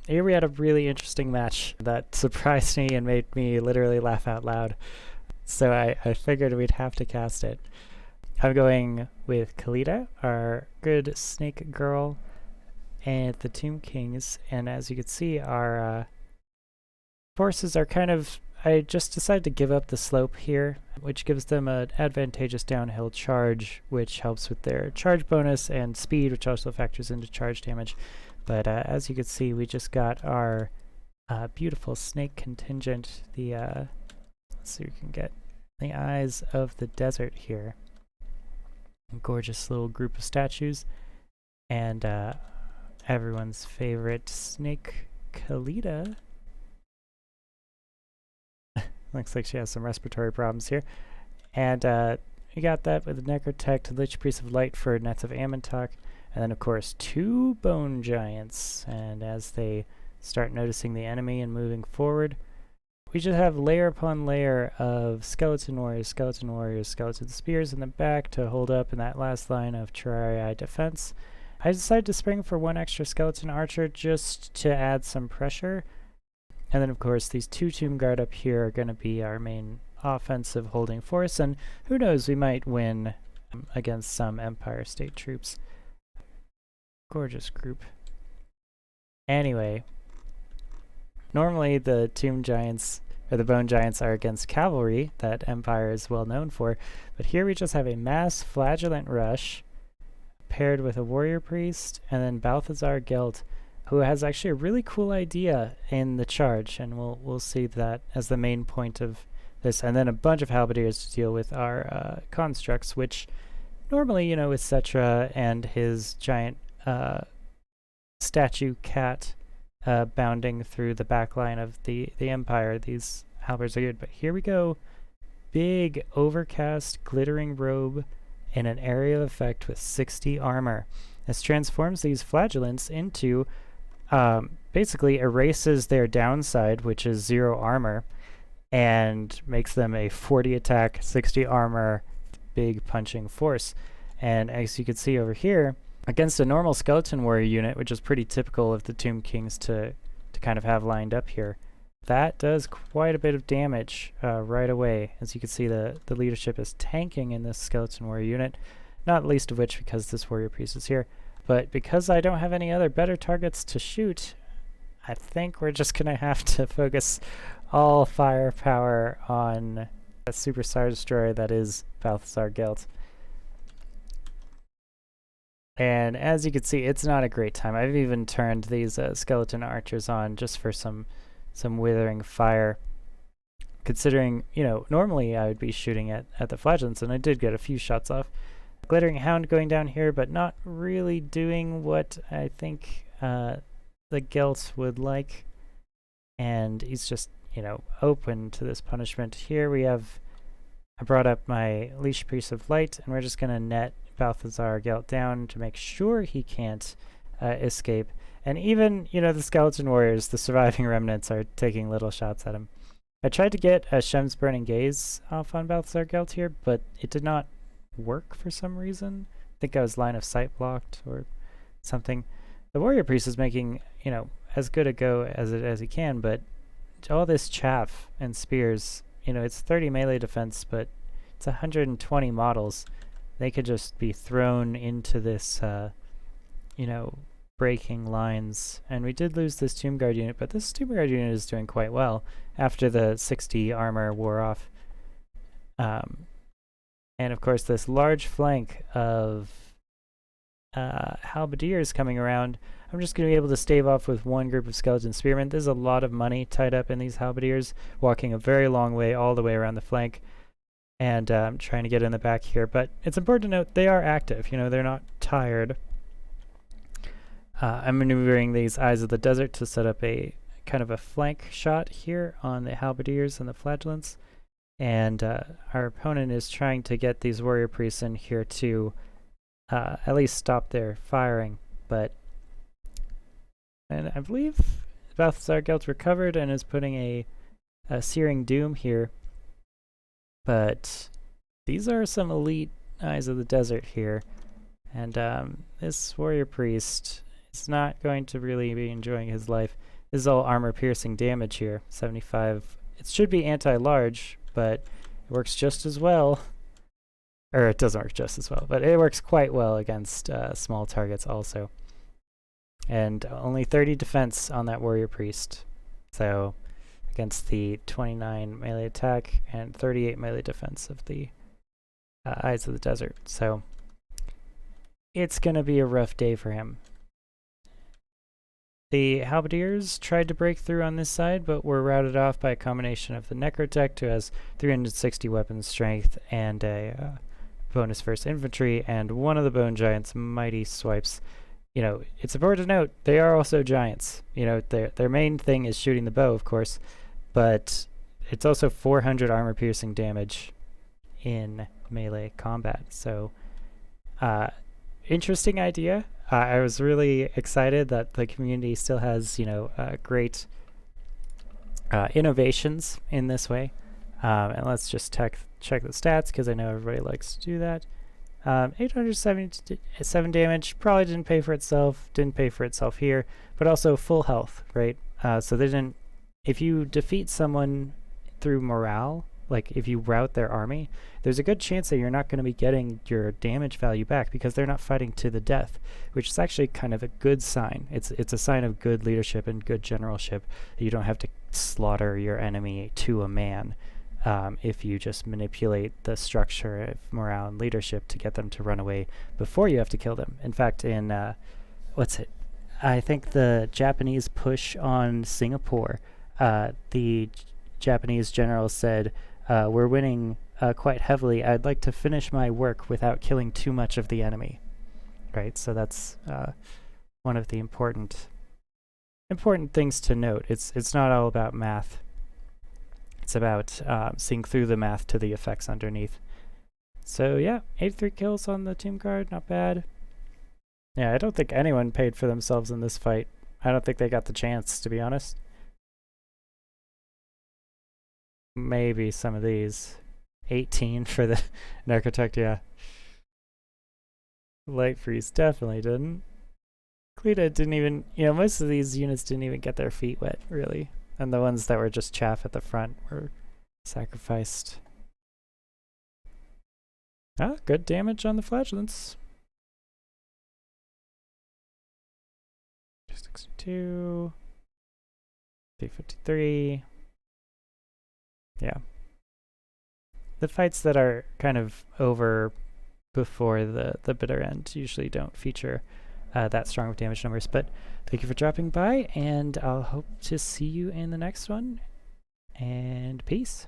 here we had a really interesting match that surprised me and made me literally laugh out loud. So I figured we'd have to cast it. I'm going with Khalida, our good snake girl, and the Tomb Kings. And as you can see, our forces are kind of... I just decided to give up the slope here, which gives them an advantageous downhill charge, which helps with their charge bonus and speed, which also factors into charge damage. But as you can see, we just got our beautiful snake contingent. The let's see if we can get the Eyes of the Desert here. A gorgeous little group of statues, and everyone's favorite snake, Khalida. Looks like she has some respiratory problems here. And we got that with the Necrotect, Lich Priest of Light for Nets of Amantok, and then of course 2 Bone Giants. And as they start noticing the enemy and moving forward, we just have layer upon layer of Skeleton Warriors, Skeleton Spears in the back to hold up in that last line of Terrarii defense. I decided to spring for 1 extra Skeleton Archer just to add some pressure. And then of course these 2 Tomb Guard up here are going to be our main offensive holding force, and who knows, we might win against some Empire State troops. Gorgeous group. Anyway, normally the Tomb Giants, or the Bone Giants, are against cavalry that Empire is well known for, but here we just have a mass flagellant rush paired with a Warrior Priest and then Balthazar Gelt, who has actually a really cool idea in the charge, and we'll see that as the main point of this, and then a bunch of Halberdiers to deal with our constructs, which normally, you know, with Cetra and his giant statue cat bounding through the back line of the Empire, these halberds are good. But here we go, big overcast glittering robe in an area of effect with 60 armor. This transforms these flagellants into basically erases their downside, which is 0 armor, and makes them a 40 attack, 60 armor, big punching force. And as you can see over here, against a normal Skeleton Warrior unit, which is pretty typical of the Tomb Kings to kind of have lined up here, that does quite a bit of damage right away. As you can see, the leadership is tanking in this Skeleton Warrior unit, not least of which because this Warrior Priest is here. But because I don't have any other better targets to shoot, I think we're just going to have to focus all firepower on a Super Star Destroyer that is Balthazar Gelt. And as you can see, it's not a great time. I've even turned these skeleton archers on just for some withering fire. Considering, you know, normally I would be shooting at the flagellants, and I did get a few shots off. Glittering Hound going down here, but not really doing what I think the Gelt would like. And he's just, you know, open to this punishment. Here we have, I brought up my Lich Priest of Light, and we're just going to net Balthazar Gelt down to make sure he can't escape. And even, you know, the Skeleton Warriors, the surviving remnants, are taking little shots at him. I tried to get a Shem's Burning Gaze off on Balthazar Gelt here, but it did not work for some reason. I think I was line of sight blocked or something. The Warrior Priest is making, you know, as good a go as he can, but all this chaff and spears, you know, it's 30 melee defense, but it's 120 models. They could just be thrown into this, you know, breaking lines. And we did lose this Tomb Guard unit, but this Tomb Guard unit is doing quite well after the 60 armor wore off. And of course, this large flank of Halberdiers coming around, I'm just going to be able to stave off with 1 group of Skeleton Spearmen. There's a lot of money tied up in these Halberdiers, walking a very long way all the way around the flank. And I'm trying to get in the back here. But it's important to note they are active. You know, they're not tired. I'm maneuvering these Eyes of the Desert to set up a kind of a flank shot here on the Halberdiers and the Flagellants. And our opponent is trying to get these Warrior Priests in here to at least stop their firing. And I believe Balthazar Gelt recovered and is putting a Searing Doom here. But these are some elite Eyes of the Desert here. And this Warrior Priest is not going to really be enjoying his life. This is all armor-piercing damage here, 75. It should be anti-large, but it works just as well. Or it doesn't work just as well, but it works quite well against small targets also. And only 30 defense on that warrior priest. So against the 29 melee attack and 38 melee defense of the Eyes of the Desert. So it's going to be a rough day for him. The Halberdiers tried to break through on this side, but were routed off by a combination of the Necrotect, who has 360 weapon strength and a bonus first infantry, and one of the Bone Giants' mighty swipes. You know, it's important to note, they are also giants. You know, their main thing is shooting the bow, of course, but it's also 400 armor-piercing damage in melee combat. So, interesting idea. I was really excited that the community still has, you know, great innovations in this way. And let's just check the stats, because I know everybody likes to do that. 877 damage, probably didn't pay for itself here, but also full health, right? So they didn't, if you defeat someone through morale, like if you rout their army, there's a good chance that you're not going to be getting your damage value back because they're not fighting to the death, which is actually kind of a good sign. It's a sign of good leadership and good generalship. You don't have to slaughter your enemy to a man if you just manipulate the structure of morale and leadership to get them to run away before you have to kill them. In fact, in I think the Japanese push on Singapore, the Japanese general said, we're winning quite heavily. I'd like to finish my work without killing too much of the enemy. Right, so that's one of the important things to note. It's not all about math. It's about seeing through the math to the effects underneath. So yeah, 83 kills on the team card, not bad. Yeah, I don't think anyone paid for themselves in this fight. I don't think they got the chance, to be honest. Maybe some of these. 18 for the Necrotect, yeah. Light Freeze definitely didn't. Khalida didn't even, you know, most of these units didn't even get their feet wet, really. And the ones that were just chaff at the front were sacrificed. Ah, good damage on the Flagellants. 62. 353. Yeah. The fights that are kind of over before the bitter end usually don't feature that strong of damage numbers. But thank you for dropping by, and I'll hope to see you in the next one. And peace.